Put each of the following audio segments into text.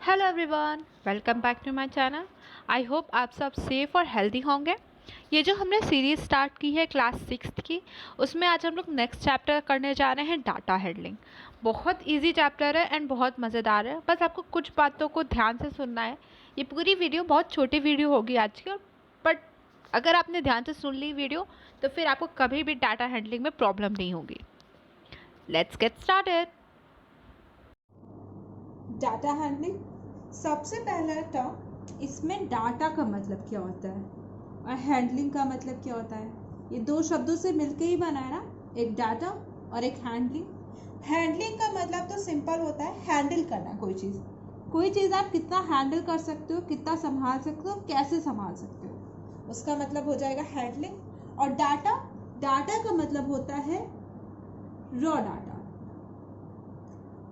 Hello everyone, welcome back to my channel. I hope आप सब safe और healthy होंगे। ये जो हमने सीरीज़ स्टार्ट की है क्लास 6 की, उसमें आज हम लोग नेक्स्ट चैप्टर करने जा रहे हैं डाटा हैंडलिंग। बहुत इजी चैप्टर है एंड बहुत मज़ेदार है। बस आपको कुछ बातों को ध्यान से सुनना है। ये पूरी वीडियो बहुत छोटी वीडियो होगी आज की, बट अगर आपने ध्यान से सुन ली वीडियो तो फिर आपको कभी भी डाटा हैंडलिंग में प्रॉब्लम नहीं होगी। Let's get started. Data handling सबसे पहला टर्म, इसमें डाटा का मतलब क्या होता है और हैंडलिंग का मतलब क्या होता है। ये दो शब्दों से मिलके ही बना है ना, एक डाटा और एक हैंडलिंग। हैंडलिंग का मतलब तो सिंपल होता है, हैंडल करना। कोई चीज़ आप कितना हैंडल कर सकते हो, कितना संभाल सकते हो, कैसे संभाल सकते हो, उसका मतलब हो जाएगा हैंडलिंग। और डाटा डाटा का मतलब होता है रॉ डाटा।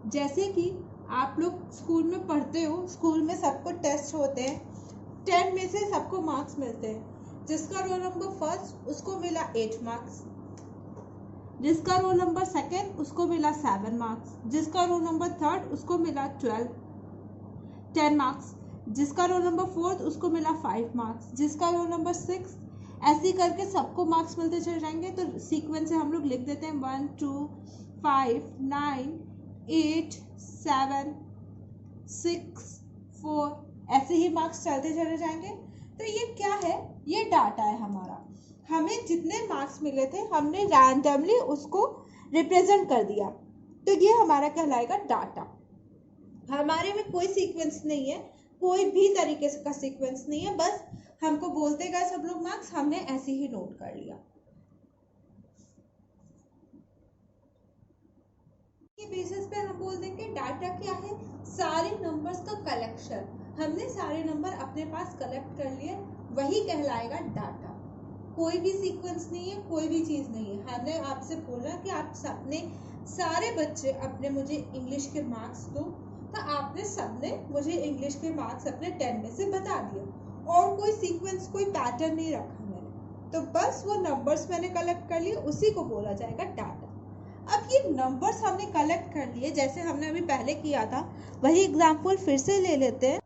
जैसे कि आप लोग स्कूल में पढ़ते हो, स्कूल में सबको टेस्ट होते हैं, 10 में से सबको मार्क्स मिलते हैं। जिसका रोल नंबर फर्स्ट उसको मिला 8 मार्क्स, जिसका रोल नंबर सेकंड उसको मिला 7 मार्क्स, जिसका रोल नंबर थर्ड उसको मिला 10 मार्क्स, जिसका रोल नंबर फोर्थ उसको मिला 5 मार्क्स, जिसका रोल नंबर 6। ऐसे करके सबको मार्क्स मिलते चले जाएंगे। तो सीक्वेंस से हम लोग लिख देते हैं 1 2 5 9 8 7 6 4, ऐसे ही मार्क्स चलते चले जाएंगे। तो ये क्या है, ये डाटा है हमारा। हमें जितने मार्क्स मिले थे हमने रैंडमली उसको रिप्रेजेंट कर दिया, तो ये हमारा कहलाएगा डाटा। हमारे में कोई सीक्वेंस नहीं है, कोई भी तरीके का सीक्वेंस नहीं है, बस हमको बोलते गए सब लोग मार्क्स, हमने ऐसे ही नोट कर लिया। के बेसिस पे हम बोल देंगे डाटा क्या है, सारे नंबर्स का कलेक्शन। हमने सारे नंबर अपने पास कलेक्ट कर लिए, वही कहलाएगा डाटा। कोई भी सीक्वेंस नहीं है, कोई भी चीज नहीं है। हमने आपसे बोला कि आप सबने, सारे बच्चे अपने मुझे इंग्लिश के मार्क्स दो, तो आपने सबने मुझे इंग्लिश के मार्क्स अपने 10 में से बता दिए, और कोई सीक्वेंस, कोई पैटर्न नहीं रखा मैंने। तो बस वो नंबर्स मैंने कलेक्ट कर लिए, उसी को बोला जाएगा डाटा। अब ये नंबर्स हमने कलेक्ट कर लिए, जैसे हमने अभी पहले किया था, वही एग्जाम्पल फिर से ले लेते हैं।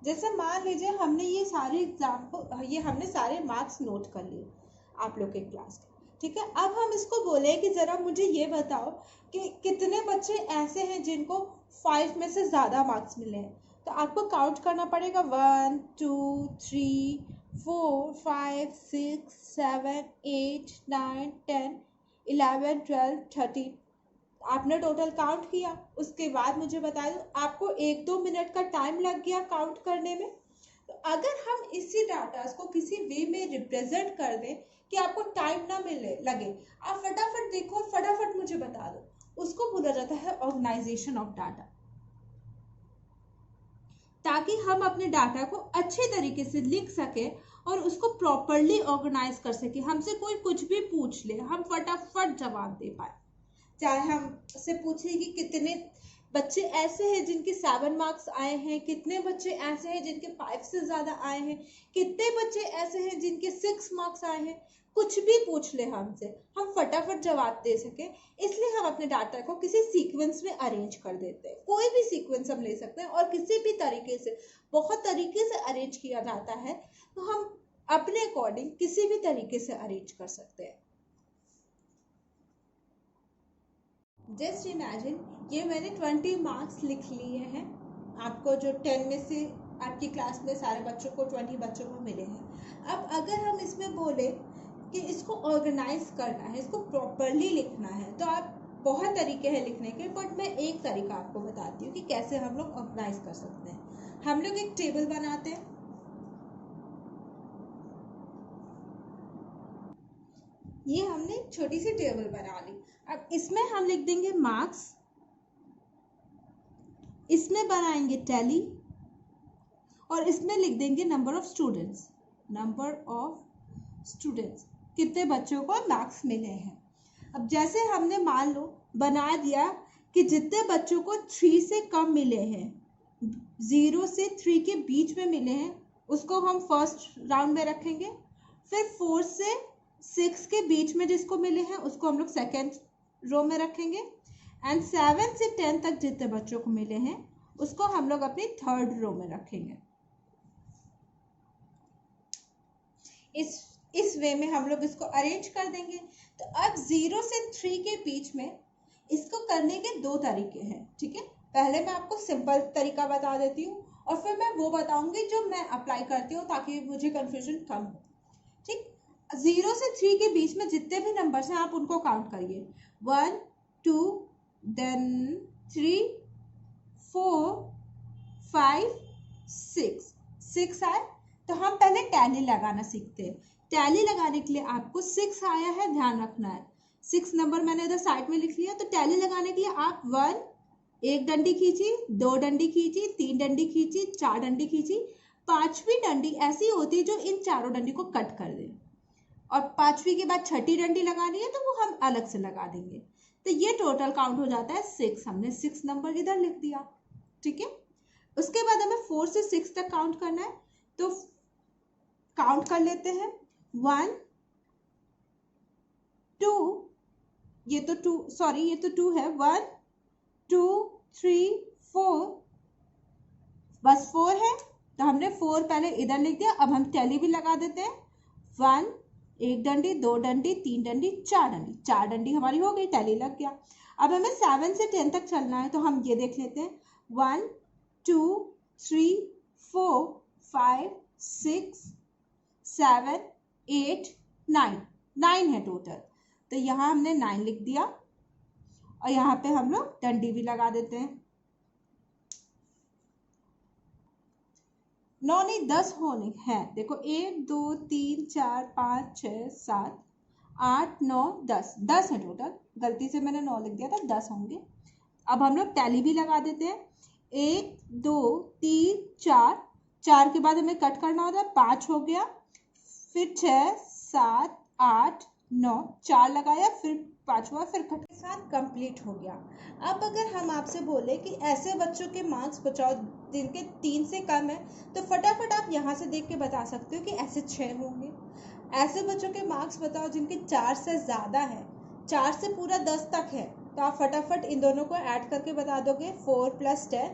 जैसे मान लीजिए हमने ये सारे एग्जाम्पल, ये हमने सारे मार्क्स नोट कर लिए आप लोग के क्लास के, ठीक है। अब हम इसको बोले कि जरा मुझे ये बताओ कि कितने बच्चे ऐसे हैं जिनको 5 में से ज़्यादा मार्क्स मिले हैं। तो आपको काउंट करना पड़ेगा, 1 2 3 4 5 6 7 8 9 10 11 12 13। आपने टोटल काउंट किया, उसके बाद मुझे बता दो, आपको 1-2 मिनट का टाइम लग गया काउंट करने में। तो अगर हम इसी डाटा को किसी वे में रिप्रेजेंट कर दें कि आपको टाइम ना मिले लगे, आप फटाफट देखो और फटाफट मुझे बता दो, उसको बोला जाता है ऑर्गेनाइजेशन ऑफ डाटा। ताकि हम अपने डाटा को अच्छे तरीके से लिख सके और उसको प्रॉपरली ऑर्गेनाइज कर सके। हमसे कोई कुछ भी पूछ ले, हम फटाफट जवाब दे पाए। चाहे हमसे पूछे कि कितने बच्चे ऐसे हैं जिनके 7 मार्क्स आए हैं, कितने बच्चे ऐसे हैं जिनके 5 से ज्यादा आए हैं, कितने बच्चे ऐसे हैं जिनके 6 मार्क्स आए हैं, कुछ भी पूछ ले हमसे, हम फटाफट जवाब दे सके। इसलिए हम अपने डाटा को किसी सीक्वेंस में अरेंज कर देते हैं। कोई भी सीक्वेंस हम ले सकते हैं और किसी भी तरीके से, बहुत तरीके से अरेंज किया जाता है, तो हम अपने अकॉर्डिंग किसी भी तरीके से अरेंज कर सकते हैं। जस्ट इमेजिन, ये मैंने 20 मार्क्स लिख लिए हैं। आपको जो 10 में से आपकी क्लास में सारे बच्चों को, 20 बच्चों को मिले हैं। अब अगर हम इसमें बोले कि इसको ऑर्गेनाइज करना है, इसको प्रॉपरली लिखना है, तो आप, बहुत तरीके हैं लिखने के, बट मैं एक तरीका आपको बताती हूँ कि कैसे हम लोग ऑर्गेनाइज कर सकते हैं। हम लोग एक टेबल बनाते हैं, ये हमने छोटी सी टेबल बना ली। अब इसमें हम लिख देंगे मार्क्स, इसमें बनाएंगे टैली, और इसमें लिख देंगे number of students. Number of students, कितने बच्चों को मार्क्स मिले हैं। अब जैसे हमने मान लो बना दिया कि जितने बच्चों को 3 से कम मिले हैं, 0 से 3 के बीच में मिले हैं, उसको हम फर्स्ट राउंड में रखेंगे। फिर 4 से 6 के बीच में जिसको मिले हैं उसको हम लोग सेकेंड रो में रखेंगे। एंड 7 से 10 तक जितने बच्चों को मिले हैं उसको हम लोग अपनी थर्ड रो में रखेंगे। इस वे में हम लोग इसको अरेंज कर देंगे। तो अब 0 से 3 के बीच में इसको करने के दो तरीके हैं, ठीक है। पहले मैं आपको सिंपल तरीका बता देती हूँ और फिर मैं वो बताऊंगी जो मैं अप्लाई करती हूँ ताकि मुझे कंफ्यूजन कम हो, ठीक। 0 से 3 के बीच में जितने भी नंबर्स हैं आप उनको काउंट करिए। 1 2 देन 3 4 5 6 6 आए। तो हम पहले टैली लगाना सीखते हैं। टैली लगाने के लिए आपको 6 आया है, ध्यान रखना है। 6 नंबर मैंने इधर साइड में लिख लिया। तो टैली लगाने के लिए आप 1 एक डंडी खींची, 2 डंडी खींची, 3 डंडी खींची, 4 डंडी खींची, 5वीं डंडी ऐसी होती है जो इन चारों डंडी को कट कर दे, और 5वीं के बाद 6ठी डंडी लगानी है तो वो हम अलग से लगा देंगे। तो ये टोटल काउंट हो जाता है 6। हमने 6 नंबर इधर लिख दिया, ठीक है। उसके बाद हमें 4 से 6 तक काउंट करना है। तो काउंट कर लेते हैं। 1 2, ये तो 2 है। 1 2 3 4, बस 4 है तो हमने 4 पहले इधर लिख दिया। अब हम टैली भी लगा देते हैं। 1 एक डंडी, 2 डंडी, 3 डंडी, 4 डंडी, 4 डंडी हमारी हो गई, टैली लग गया। अब हमें 7 से 10 तक चलना है तो हम ये देख लेते हैं। 1 2 3 4 5 6 7 8 9, 9 है टोटल। तो यहाँ हमने 9 लिख दिया और यहाँ पे हम लोग डंडी भी लगा देते हैं। 9 नहीं 10 होने हैं। देखो 1 2 3 4 5 6 7 8 9 10, 10 है टोटल। गलती से मैंने 9 लिख दिया था, 10 होंगे। अब हम लोग टैली भी लगा देते हैं। 1 2 3 4, 4 के बाद हमें कट करना होता है, 5 हो गया, फिर 6 7 8 9, 4 लगाया, फिर 5 हुआ, फिर कट के साथ कंप्लीट हो गया। अब अगर हम आपसे बोले कि ऐसे बच्चों के मार्क्स बचाओ जिनके 3 से कम है, तो फटाफट आप यहाँ से देख के बता सकते हो कि ऐसे 6 होंगे। ऐसे बच्चों के मार्क्स बताओ जिनके 4 से ज़्यादा है, 4 से पूरा 10 तक है, तो आप फटाफट इन दोनों को ऐड करके बता दोगे। 4 + 10,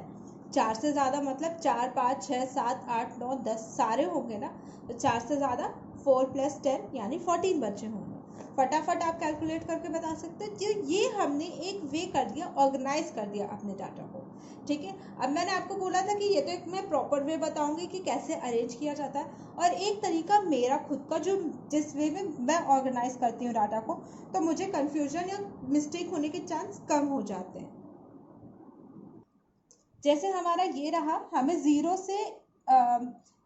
4 से ज़्यादा मतलब 4 5 6 7 8 9 10 सारे होंगे ना। तो 4 से ज़्यादा 4 + 10 यानी 14 बच्चे होंगे। फटाफट आप कैलकुलेट करके बता सकते हो। जो ये हमने एक वे कर दिया, ऑर्गेनाइज कर दिया अपने डाटा को, ठीक है। अब मैंने आपको बोला था कि ये तो एक मैं प्रॉपर वे बताऊंगी कि कैसे अरेंज किया जाता है, और एक तरीका मेरा खुद का जो जिस वे में मैं ऑर्गेनाइज करती हूँ डाटा को, तो मुझे कंफ्यूजन या मिस्टेक होने के चांस कम हो जाते हैं। जैसे हमारा ये रहा, हमें 0 से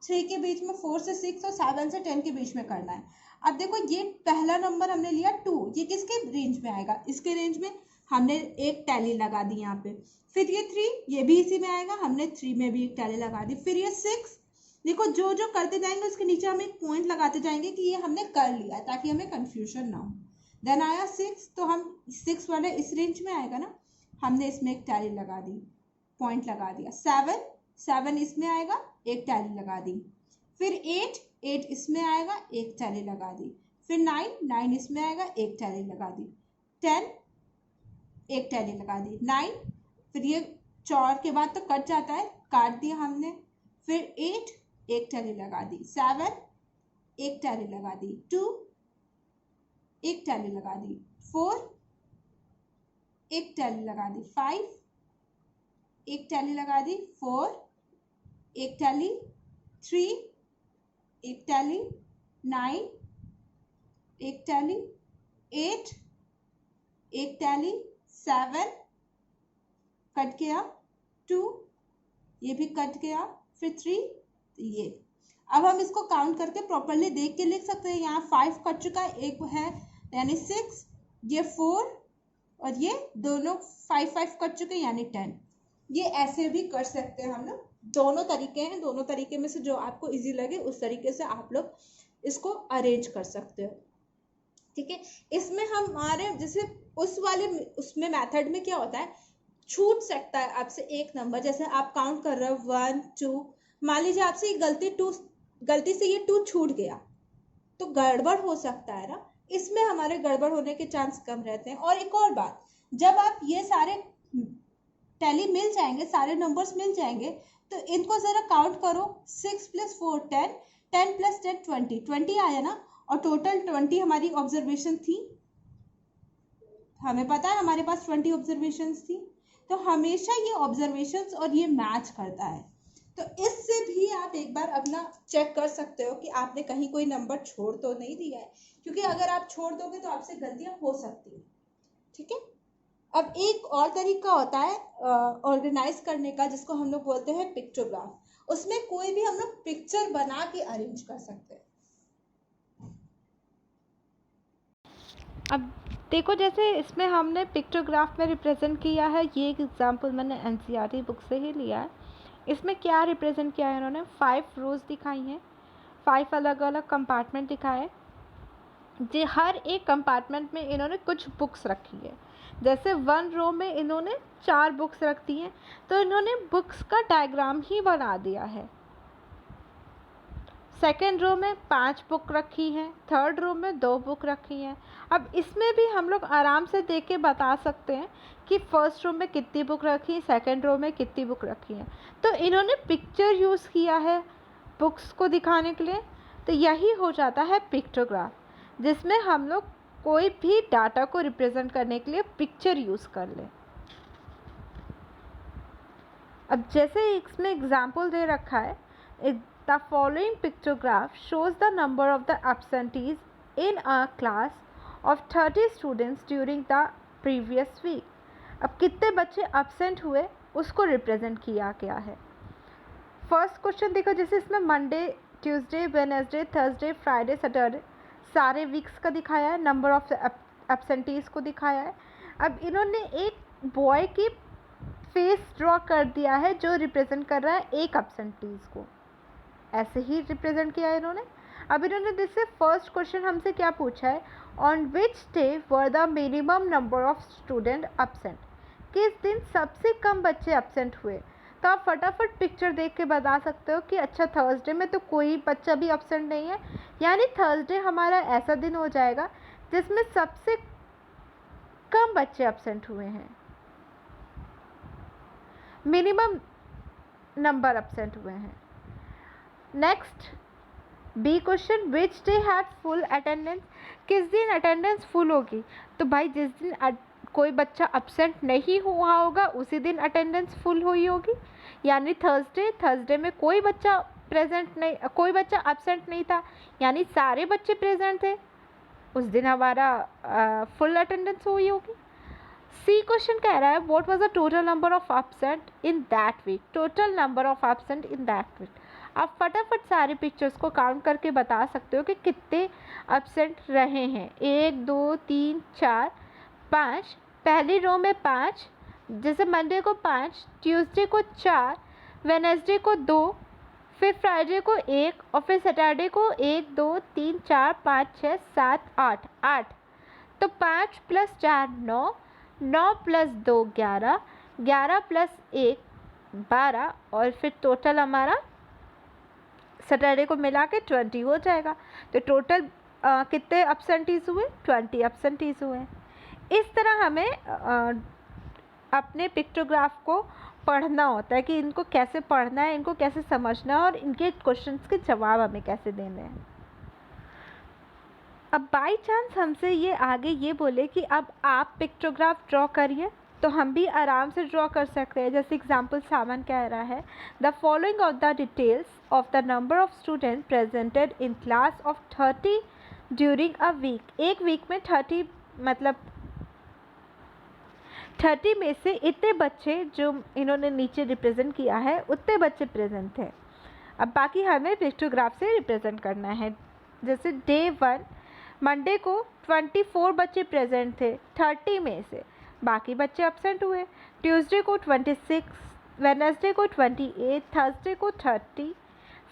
3 के बीच में, 4 से 6 और 7 से 10 के बीच में करना है। अब देखो ये पहला नंबर हमने लिया 2, ये किसके रेंज में आएगा? इसके रेंज में। हमने एक टैली लगा दी यहाँ पे। फिर ये 3, ये भी इसी में आएगा, हमने 3 में भी एक टैली लगा दी। फिर ये 6, देखो जो जो करते जाएंगे उसके नीचे हम एक पॉइंट लगाते जाएंगे कि ये हमने कर लिया, ताकि हमें कंफ्यूजन ना हो। देन आया 6, तो हम 6 वाले इस रेंज में आएगा ना, हमने इसमें एक टैली लगा दी, पॉइंट लगा दिया। 7 इसमें आएगा, एक टैली लगा दी। फिर 8 इसमें आएगा, एक टैली लगा दी। फिर 9 इसमें आएगा, एक टैली लगा दी। 10 एक टैली लगा दी। 9, फिर ये 4 के बाद तो कट जाता है, काट दिया हमने। फिर 8 एक टैली लगा दी। 7 एक टैली लगा दी। 2 एक टैली लगा दी। 4 एक टैली लगा दी। 5 एक टैली लगा दी। 4 एक टैली। 3 एक टैली। 9 एक टैली। 8 एक टैली। 7 कट गया। 2 ये भी कट गया। फिर 3 ये। अब हम इसको काउंट करके प्रॉपरली देख के लिख सकते हैं। यहाँ 5 कट चुका है, एक है यानी 6, ये 4 और ये दोनों 5 कट चुके यानी 10। ये ऐसे भी कर सकते हैं हम लोग। दोनों तरीके हैं, दोनों तरीके में से जो आपको इजी लगे उस तरीके से आप लोग इसको अरेंज कर सकते हो, ठीक है। इसमें हमारे जैसे उस वाले उसमें मेथड में क्या होता है, छूट सकता है आपसे एक नंबर। जैसे आप काउंट कर रहे हो 1 2, मान लीजिए आपसे गलती से ये 2 छूट गया, तो गड़बड़ हो सकता है ना। इसमें हमारे गड़बड़ होने के चांस कम रहते हैं। और एक और बात, जब आप ये सारे टैली मिल जाएंगे, सारे नंबर्स मिल जाएंगे। तो इनको जरा काउंट करो, 6 + 4 10, 10 + 10 20, 20 आया ना, और टोटल 20 हमारी ऑब्जर्वेशन थी। हमें पता है हमारे पास 20 ऑब्जर्वेशंस थी। तो हमेशा ये ऑब्जर्वेशंस और ये मैच करता है। तो इससे भी आप एक बार अपना चेक कर सकते हो कि आपने कहीं कोई नंबर छोड़ तो नहीं दिया है, क्योंकि अगर आप छोड़ दोगे तो आपसे गलतियां हो सकती हैं। ठीक है। अब एक और तरीका होता है ऑर्गेनाइज करने का, जिसको हम लोग बोलते हैं पिक्टोग्राफ। उसमें कोई भी हम लोग पिक्चर बना के अरेंज कर सकते हैं। अब देखो, जैसे इसमें हमने पिक्टोग्राफ में रिप्रेजेंट किया है, ये एक एग्जांपल मैंने एनसीईआरटी बुक से ही लिया है। इसमें क्या रिप्रेजेंट किया है इन्होंने, 5 रोज दिखाई हैं, 5 अलग अलग कंपार्टमेंट दिखाए। जी, हर एक कंपार्टमेंट में इन्होंने कुछ बुक्स रखी है। जैसे 1 रो में इन्होंने 4 बुक्स रख दी हैं, तो इन्होंने बुक्स का डायग्राम ही बना दिया है। सेकेंड रो में 5 बुक रखी हैं, थर्ड रो में 2 बुक रखी हैं। अब इसमें भी हम लोग आराम से देख के बता सकते हैं कि फर्स्ट रो में कितनी बुक रखी, सेकेंड रो में कितनी बुक रखी हैं। तो इन्होंने पिक्चर यूज़ किया है बुक्स को दिखाने के लिए। तो यही हो जाता है पिक्टोग्राफ, जिसमें हम लोग कोई भी डाटा को रिप्रेजेंट करने के लिए पिक्चर यूज़ कर लें। अब जैसे इसमें एग्जाम्पल दे रखा है, the following pictograph shows the number of the absentees in a class of 30 students during the previous week. अब कितने बच्चे absent हुए उसको रिप्रेजेंट किया गया है। फर्स्ट क्वेश्चन देखो, जैसे इसमें Monday, Tuesday, Wednesday, Thursday, Friday, Saturday सारे वीक्स का दिखाया है, नंबर ऑफ एब्सेंटीज़ को दिखाया है। अब इन्होंने एक बॉय की फेस ड्रॉ कर दिया है जो रिप्रेजेंट कर रहा है एक एब्सेंटीज़ को, ऐसे ही रिप्रेजेंट किया है इन्होंने। अब इन्होंने जैसे फर्स्ट क्वेश्चन हमसे क्या पूछा है, on which day were the minimum number of student absent, किस दिन सबसे कम बच्चे एब्सेंट हुए। तो आप फटाफट पिक्चर देख के बता सकते हो कि अच्छा थर्सडे में तो कोई बच्चा भी एब्सेंट नहीं है, यानी थर्सडे हमारा ऐसा दिन हो जाएगा जिसमें सबसे कम बच्चे एब्सेंट हुए हैं, मिनिमम नंबर एब्सेंट हुए हैं। Next B question, which day had full attendance, किस दिन अटेंडेंस फुल होगी। तो भाई जिस दिन कोई बच्चा एब्सेंट नहीं हुआ होगा उसी दिन अटेंडेंस फुल हुई होगी, यानी थर्सडे में कोई बच्चा प्रेजेंट नहीं, कोई बच्चा एब्सेंट नहीं था, यानी सारे बच्चे प्रेजेंट थे, उस दिन हमारा फुल अटेंडेंस हुई होगी। सी क्वेश्चन कह रहा है, what was the total number of absent in that week, total number of absent in that week. आप फटाफट सारे पिक्चर्स को काउंट करके बता सकते हो कि कितने एब्सेंट रहे हैं। 1 2 3 4 5, पहली रो में 5, जैसे मंडे को 5, ट्यूसडे को 4, वेडनेसडे को 2, फिर फ्राइडे को 1 और फिर सैटरडे को 1 2 3 4 5 6 7 8 8। तो 5 + 4 9, 9 + 2 11, 11 + 1 12, और फिर टोटल हमारा सैटरडे को मिला के 20 हो जाएगा। तो टोटल कितने एब्सेंटीज़ हुए, 20 एब्सेंटीज़ हुए। इस तरह हमें अपने पिक्टोग्राफ को पढ़ना होता है कि इनको कैसे पढ़ना है, इनको कैसे समझना है और इनके क्वेश्चंस के जवाब हमें कैसे देने हैं। अब बाई चांस हमसे ये आगे ये बोले कि अब आप पिक्टोग्राफ ड्रॉ करिए, तो हम भी आराम से ड्रॉ कर सकते हैं। जैसे एग्जाम्पल सामान कह रहा है, the following of the details of the number of student presented in class of 30 during a week. एक वीक में 30 मतलब 30 में से इतने बच्चे जो इन्होंने नीचे रिप्रेजेंट किया है उतने बच्चे प्रेजेंट थे। अब बाकी हमें पिक्टोग्राफ से रिप्रेजेंट करना है। जैसे डे 1 मंडे को 24 बच्चे प्रेजेंट थे 30 में से, बाकी बच्चे एब्सेंट हुए। ट्यूसडे को 26, वेडनेसडे को 28, थर्सडे को 30,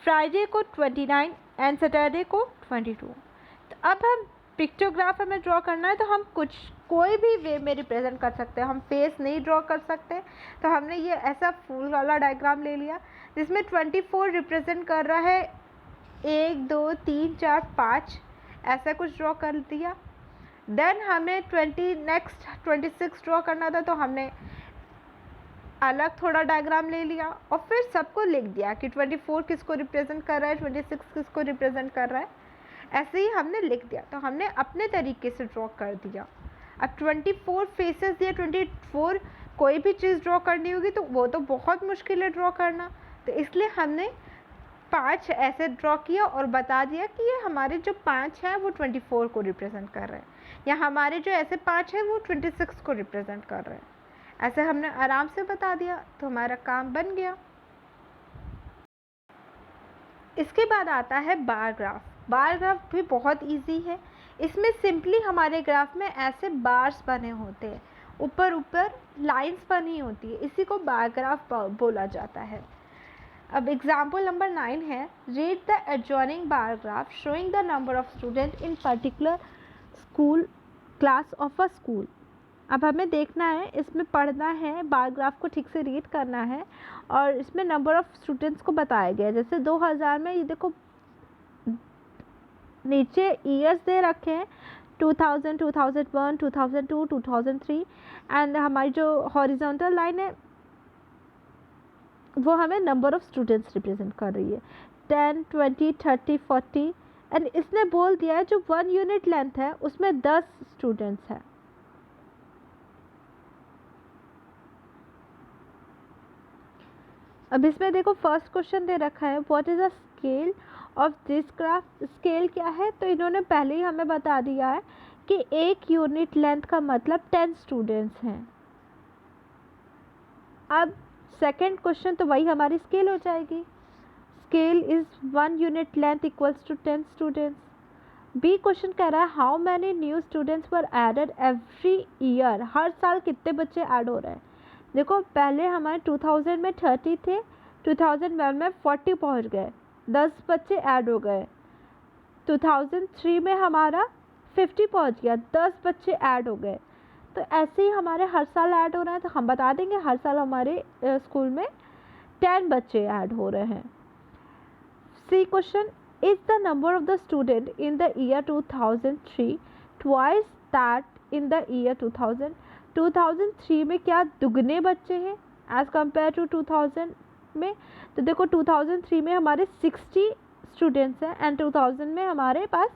फ्राइडे को 29 एंड सैटरडे को 22। तो अब हम पिक्टोग्राफ हमें ड्रॉ करना है तो हम कोई भी वे में रिप्रेजेंट कर सकते हैं। हम फेस नहीं ड्रॉ कर सकते, तो हमने ये ऐसा फूल वाला डायग्राम ले लिया जिसमें 24 रिप्रेजेंट कर रहा है 1 2 3 4 5, ऐसा कुछ ड्रॉ कर दिया। देन हमें 26 ड्रॉ करना था, तो हमने अलग थोड़ा डायग्राम ले लिया और फिर सबको लिख दिया कि 24 किसको रिप्रेजेंट कर रहा है, 26 किसको रिप्रेजेंट कर रहा है। ऐसे ही हमने लिख दिया, तो हमने अपने तरीके से ड्रॉ कर दिया। अब 24 फेसेस या 24 कोई भी चीज़ ड्रॉ करनी होगी तो वो तो बहुत मुश्किल है ड्रॉ करना, तो इसलिए हमने 5 ऐसे ड्रॉ किया और बता दिया कि ये हमारे जो 5 हैं वो 24 को रिप्रेजेंट कर रहे हैं, या हमारे जो ऐसे 5 हैं वो 26 को रिप्रेजेंट कर रहे हैं। ऐसे हमने आराम से बता दिया, तो हमारा काम बन गया। इसके बाद आता है बार ग्राफ। बार ग्राफ भी बहुत इजी है। इसमें सिंपली हमारे ग्राफ में ऐसे बार्स बने होते हैं, ऊपर ऊपर लाइंस बनी होती है, इसी को बार ग्राफ बोला जाता है। अब एग्जाम्पल नंबर 9 है, read the adjoining bar graph showing the number of student in particular school class of a school. अब हमें देखना है, इसमें पढ़ना है, बार ग्राफ को ठीक से रीड करना है और इसमें नंबर ऑफ़ स्टूडेंट्स को बताया गया है। जैसे 2000 में ये देखो नीचे ईयर्स दे रखे हैं, 2000, 2001, 2002, 2003 एंड हमारी जो हॉरिजॉन्टल लाइन है वो हमें नंबर ऑफ़ स्टूडेंट्स रिप्रेजेंट कर रही है, 10, 20, 30, 40 एंड इसने बोल दिया है जो 1 यूनिट लेंथ है उसमें 10 स्टूडेंट्स हैं। अब इसमें देखो फर्स्ट क्वेश्चन दे रखा है, what is the scale of this graph. Scale क्या है, तो इन्होंने पहले ही हमें बता दिया है कि 1 यूनिट लेंथ का मतलब 10 स्टूडेंट्स हैं। अब सेकंड क्वेश्चन तो वही हमारी स्केल हो जाएगी, scale is 1 unit length equals to 10 students. B question कह रहा है, how many new students were added every year. हर साल कितने बच्चे ऐड हो रहे हैं। देखो पहले हमारे 2000 में 30 थे, 2001 में 40 पहुंच गए, 10 बच्चे ऐड हो गए। 2003 में हमारा 50 पहुंच गया, 10 बच्चे ऐड हो गए। तो ऐसे ही हमारे हर साल ऐड हो रहे हैं, तो हम बता देंगे हर साल हमारे स्कूल में 10 बच्चे ऐड हो रहे हैं। C question, is the number of the student in the year 2003 twice that in the year 2000। 2003 में क्या दुगने बच्चे हैं एज़ कम्पेयर टू 2000 में। तो देखो 2003 में हमारे 60 स्टूडेंट्स हैं एंड 2000 में हमारे पास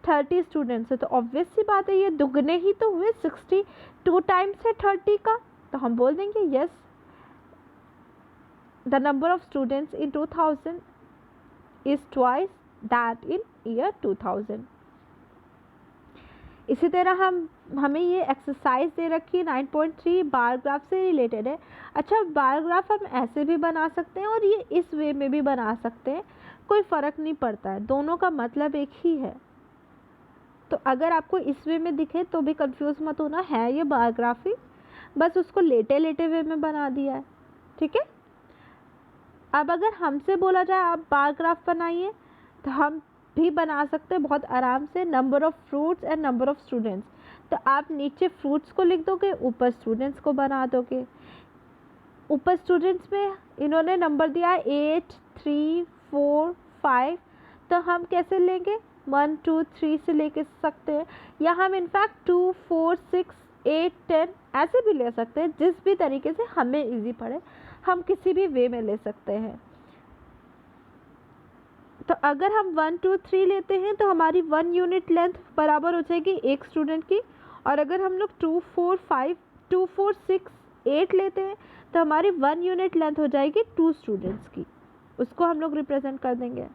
30 स्टूडेंट्स हैं, तो ऑब्वियस सी बात है ये दुगने ही तो हुए, 60 2 टाइम्स है 30 का, तो हम बोल देंगे yes the number of students in 2000 is twice that in year 2000। इसी तरह हमें ये एक्सरसाइज दे रखी है 9.3 बार ग्राफ से रिलेटेड है। अच्छा, बार ग्राफ हम ऐसे भी बना सकते हैं और ये इस वे में भी बना सकते हैं, कोई फ़र्क नहीं पड़ता है, दोनों का मतलब एक ही है। तो अगर आपको इस वे में दिखे तो भी कंफ्यूज मत होना, है ये बार ग्राफ ही, बस उसको लेटे लेटे वे में बना दिया है, ठीक है। अब अगर हमसे बोला जाए आप बार ग्राफ बनाइए, तो हम भी बना सकते हैं बहुत आराम से, number of fruits and number of students. तो आप नीचे फ्रूट्स को लिख दोगे, ऊपर स्टूडेंट्स को बना दोगे। ऊपर स्टूडेंट्स में इन्होंने नंबर दिया है 8, 3, 4, 5, तो हम कैसे लेंगे 1, 2, 3 से लेके सकते हैं, या हम इनफैक्ट 2, 4, 6, 8, 10 ऐसे भी ले सकते हैं, जिस भी तरीके से हमें इजी पड़े हम किसी भी वे में ले सकते हैं। तो अगर हम 1, 2, 3 लेते हैं तो हमारी 1 यूनिट लेंथ बराबर हो जाएगी एक स्टूडेंट की, और अगर हम लोग 2, 4, 6, 8 लेते हैं तो हमारी 1 यूनिट लेंथ हो जाएगी 2 स्टूडेंट्स की, उसको हम लोग रिप्रेजेंट कर देंगे।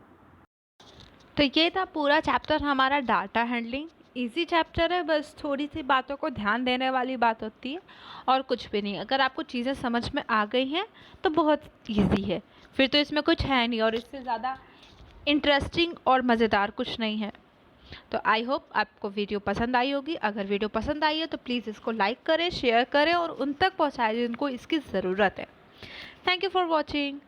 तो ये था पूरा चैप्टर हमारा डाटा हैंडलिंग। इजी चैप्टर है, बस थोड़ी सी बातों को ध्यान देने वाली बात होती है और कुछ भी नहीं। अगर आपको चीज़ें समझ में आ गई हैं तो बहुत इजी है, फिर तो इसमें कुछ है नहीं और इससे ज़्यादा इंटरेस्टिंग और मज़ेदार कुछ नहीं है। तो आई होप आपको वीडियो पसंद आई होगी। अगर वीडियो पसंद आई है तो प्लीज़ इसको लाइक करें, शेयर करें और उन तक पहुँचाएं जिनको इसकी ज़रूरत है। Thank you for watching.